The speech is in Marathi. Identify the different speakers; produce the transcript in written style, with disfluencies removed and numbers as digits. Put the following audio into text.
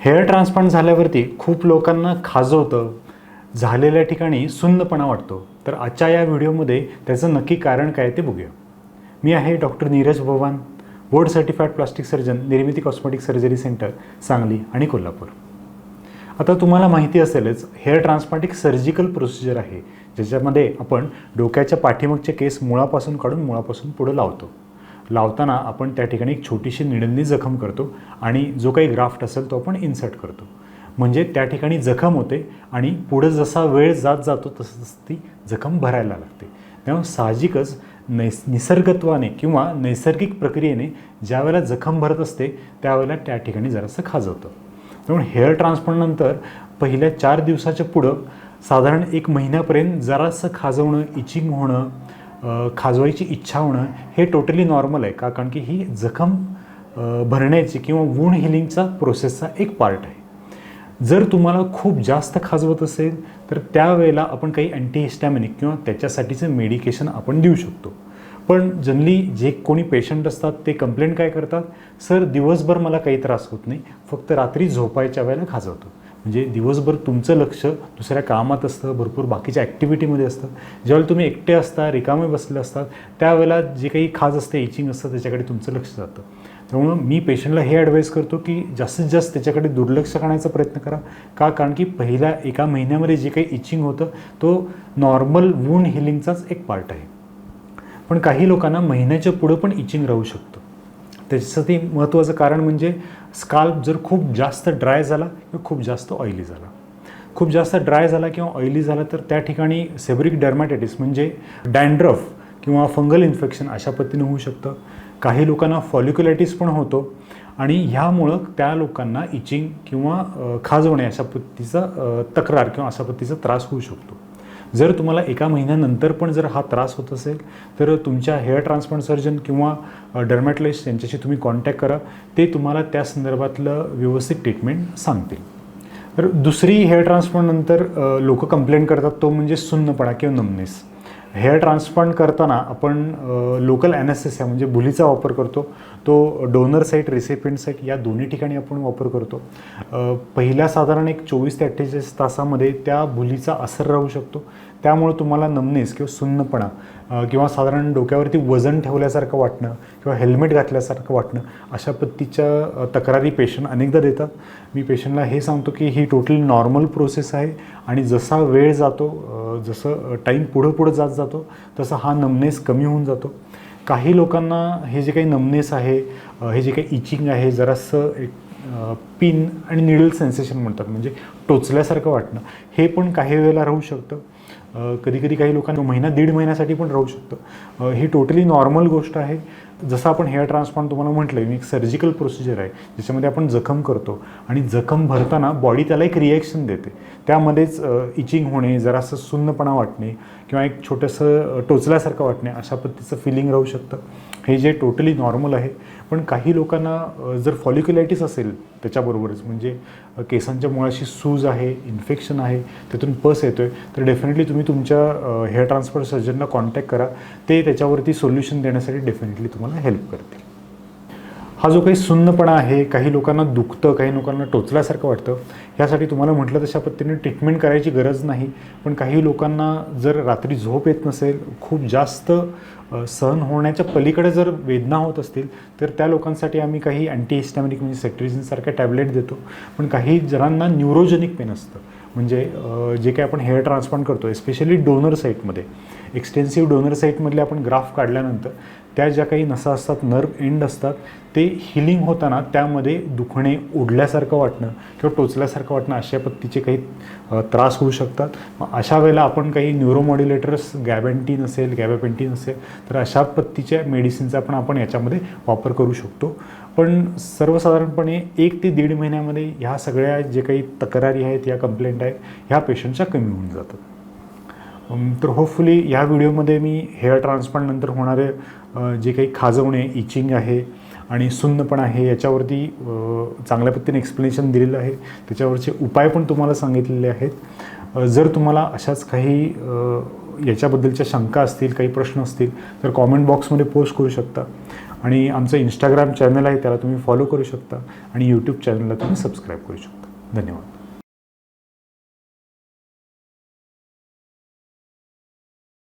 Speaker 1: हेअर ट्रान्सप्लांट झाल्यावरती खूप लोकांना खाजवतं, झालेल्या ठिकाणी सुन्नपणा वाटतो. तर आजच्या या व्हिडिओमध्ये त्याचं नक्की कारण काय ते बघूया. मी आहे डॉक्टर नीरज भवान, बोर्ड सर्टिफाईड प्लास्टिक सर्जन, निर्मिती कॉस्मेटिक सर्जरी सेंटर, सांगली आणि कोल्हापूर. आता तुम्हाला माहिती असेलच, हेअर ट्रान्सप्लांट एक सर्जिकल प्रोसिजर आहे, ज्याच्यामध्ये आपण डोक्याच्या पाठीमागचे केस मुळापासून काढून मुळापासून पुढे लावतो. लावताना आपण त्या ठिकाणी एक छोटीशी निडलनी जखम करतो आणि जो काही ग्राफ्ट असेल तो आपण इन्सर्ट करतो. म्हणजे त्या ठिकाणी जखम होते आणि पुढे जसा वेळ जातो तसं ती जखम भरायला लागते. तेव्हा साहजिकच निसर्गत्वाने किंवा नैसर्गिक प्रक्रियेने ज्या वेळेला जखम भरत असते त्यावेळेला त्या ठिकाणी जरासं खाजवतं. त्यामुळे हेअर ट्रान्सप्लांटनंतर पहिल्या 4 दिवसाच्या पुढं साधारण 1 महिन्यापर्यंत जरासं खाजवणं, इचिंग होणं, खाजवायची इच्छा होणं हे टोटली नॉर्मल आहे. कारण की ही जखम भरण्याची किंवा वूंड हिलिंगचा प्रोसेसचा एक पार्ट आहे. जर तुम्हाला खूप जास्त खाजवत असेल तर त्यावेळेला आपण काही अँटीहिस्टॅमिनिक किंवा त्याच्यासाठीचं मेडिकेशन आपण देऊ शकतो. पण जनरली जे कोणी पेशंट असतात ते कंप्लेंट काय करतात, सर दिवसभर मला काही त्रास होत नाही, फक्त रात्री झोपायच्या वेळेला खाजवतो. म्हणजे दिवसभर तुमचं लक्ष दुसऱ्या कामात असतं, भरपूर बाकीच्या ॲक्टिव्हिटीमध्ये असतं. ज्यावेळेला तुम्ही एकटे असता, रिकामे बसले असतात, त्यावेळेला जे काही खाज असते, इचिंग असतं, त्याच्याकडे तुमचं लक्ष जातं. त्यामुळं मी पेशंटला हे ॲडवाईस करतो की जास्तीत जास्त त्याच्याकडे दुर्लक्ष करण्याचा प्रयत्न करा. कारण की पहिल्या 1 महिन्यामध्ये जे काही इचिंग होतं तो नॉर्मल वूंड हिलिंगचाच एक पार्ट आहे. पण काही लोकांना महिन्याच्या पुढं पण इचिंग राहू शकतं. त्याच्यासाठी महत्त्वाचं कारण म्हणजे स्काल्प जर खूप जास्त ड्राय झाला किंवा खूप जास्त ऑइली झाला. खूप जास्त ड्राय झाला किंवा ऑइली झाला तर त्या ठिकाणी सेबरिक डर्मॅटायटिस म्हणजे डॅन्ड्रफ किंवा फंगल इन्फेक्शन अशा पद्धतीने होऊ शकतं. काही लोकांना फॉलिक्युलायटिस पण होतो आणि ह्यामुळं त्या लोकांना इचिंग किंवा खाजवणे अशा पद्धतीचा तक्रार किंवा अशा पद्धतीचा त्रास होऊ शकतो. जर तुम्हाला 1 महिन्यानंतर पण जर हा त्रास होत असेल तर तुमच्या हेअर ट्रान्सप्लांट सर्जन किंवा डर्मॅटॉलॉजिस्ट यांच्याशी तुम्ही कॉन्टॅक्ट करा. ते तुम्हाला त्या संदर्भातलं व्यवस्थित ट्रीटमेंट सांगतील. तर दुसरी हेअर ट्रान्सप्लांटनंतर लोक कंप्लेंट करतात तो म्हणजे सुन्नपणा किंवा नमनेस. हेअर ट्रान्सप्लांट करताना आपण लोकल ॲनेस्थेसिया म्हणजे भुलीचा वापर करतो. तो डोनर साईट, रिसिपियंट साईट या दोन्ही ठिकाणी आपण वापर करतो. पहिल्या साधारण एक 24 ते 48 तासामध्ये त्या भुलीचा असर राहू शकतो. त्यामुळे तुम्हाला नमनेस किंवा सुन्नपणा किंवा साधारण डोक्यावरती वजन ठेवल्यासारखं वाटणं किंवा हेल्मेट घातल्यासारखं वाटणं अशा पद्धतीच्या तक्रारी पेशंट अनेकदा देतात. मी पेशंटला हे सांगतो की ही टोटली नॉर्मल प्रोसेस आहे आणि जसा वेळ जातो, जसं टाईम पुढं जात जातो तसं हा नमनेस कमी होऊन जातो. काही लोकांना हे जे काही नमनेस आहे, हे जे काही इचिंग आहे, जरासं एक पिन आणि निडल सेन्सेशन म्हणतात, म्हणजे टोचल्यासारखं वाटणं, हे पण काही वेळेला राहू शकतं. कधी काही लोकांना महिना 1.5 महिन्यासाठी पण राहू शकतं. ही टोटली नॉर्मल गोष्ट आहे. जसं आपण हेअर ट्रान्सप्लांट तुम्हाला म्हटलं मी एक सर्जिकल प्रोसिजर आहे, ज्याच्यामध्ये आपण जखम करतो आणि जखम भरताना बॉडी त्याला एक रिॲक्शन देते. त्यामध्येच इचिंग होणे, जरासं सुन्नपणा वाटणे किंवा एक छोटंसं टोचल्यासारखं वाटणे अशा पद्धतीचं फिलिंग राहू शकतं. हे जे टोटली नॉर्मल आहे. पण काही लोकांना जर फॉलिक्युलायटिस असेल त्याच्याबरोबरच, म्हणजे केसांच्या मुळाशी सूज आहे, इन्फेक्शन आहे, त्यातून पस येतो आहे, तर डेफिनेटली तुम्ही तुमच्या हेअर ट्रान्सप्लांट सर्जनला कॉन्टॅक्ट करा. ते त्याच्यावरती सोल्युशन देण्यासाठी डेफिनेटली तुम्हाला हेल्प करतील. हा जो काही सुन्नपणा आहे, काही लोकांना दुखतं, काही लोकांना टोचल्यासारखं वाटतं, ह्यासाठी तुम्हाला म्हटलं तशा पद्धतीने ट्रीटमेंट करायची गरज नाही. पण काही लोकांना जर रात्री झोप येत नसेल, खूप जास्त सहन होण्याच्या पलीकडे जर वेदना होत असतील तर त्या लोकांसाठी आम्ही काही अँटीहिस्टॅमिनिक म्हणजे सेट्रिझिनसारख्या टॅबलेट देतो. पण काही जणांना न्यूरोजेनिक पेन असतं, म्हणजे जे काही आपण हेअर ट्रान्सप्लांट करतो, एस्पेशली डोनर साईटमध्ये, एक्सटेन्सिव्ह डोनर साईटमधले आपण ग्राफ्ट काढल्यानंतर त्या ज्या काही नसा असतात, नर्व एंड असतात, ते हिलिंग होताना त्यामध्ये दुखणे, ओढल्यासारखं वाटणं किंवा टोचल्यासारखं वाटणं अशा पद्धतीचे काही त्रास होऊ शकतात. मग अशा वेळेला आपण काही न्यूरोमॉड्युलेटर्स, गॅबॅपेंटिन असेल तर अशा पद्धतीच्या मेडिसिनचा पण आपण याच्यामध्ये वापर करू शकतो. पण सर्वसाधारणपणे 1 ते 1.5 महिन्यामध्ये ह्या सगळ्या जे काही तक्रारी आहेत, या कंप्लेंट आहेत, ह्या पेशंटच्या कमी होऊन जातात. तर होपफुली ह्या व्हिडिओमध्ये मी हेअर ट्रान्सप्लांटनंतर होणारे जे काही खाजवणे, इचिंग आहे आणि सुन्नपणा आहे याच्यावरती चांगल्या पद्धतीने एक्सप्लेनेशन दिलेलं आहे. त्याच्यावरचे उपाय पण तुम्हाला सांगितलेले आहेत. जर तुम्हाला अशाच काही याच्याबद्दलच्या शंका असतील, काही प्रश्न असतील तर कॉमेंट बॉक्समध्ये पोस्ट करू शकता. आणि आमचं इंस्टाग्राम चॅनल आहे, त्याला तुम्ही फॉलो करू शकता आणि यूट्यूब चॅनलला तुम्ही सबस्क्राईब करू शकता. धन्यवाद.